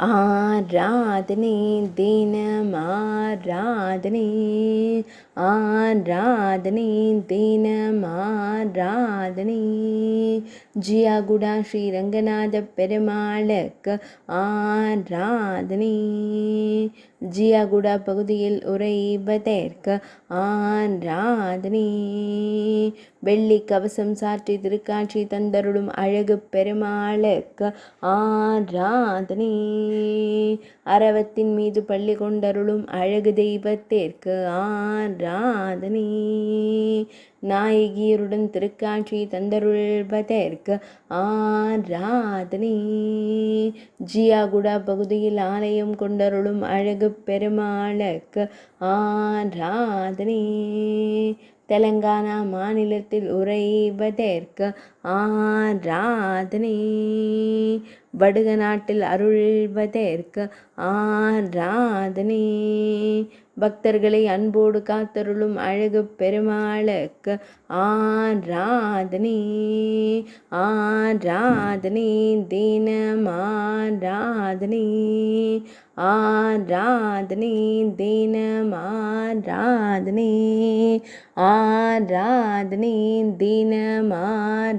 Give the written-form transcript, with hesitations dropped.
ஆராதனை தினமாராதனை ஆராதனை தினமாராதனை ஜியாகுடா ஸ்ரீரங்கநாத பெருமாளுக்கு ஆராதனை ஜியாகுடா பகுதியில் உறைவதற்கு ஆராதனை வெள்ளி கவசம் சாற்றி திருக்காட்சி தந்தருளும் அழகு பெருமாளுக்கு ஆராதனை அரவத்தின் மீது பள்ளி கொண்டருளும் அழகு தெய்வத்திற்கு ஆராதனை நாயகியருடன் திருக்காட்சி தந்தருள்வதற்கு ஆராதனை ஜியாகுடா பகுதியில் ஆலயம் கொண்டருளும் அழகு பெருமாளுக்கு ஆராதனை தெலங்கானா மாநிலத்தில் உறைவதற்கு ஆராதனை வடுக நாட்டில் அருள்வதற்கு ஆராதனை பக்தர்களை அன்போடு காத்தருளும் அழகு பெருமாளுக்கு ஆராதனை ஆராதனை தினமாராதனை ஆராதனை தினமாராதனை ஆராதனை தினமாராதனை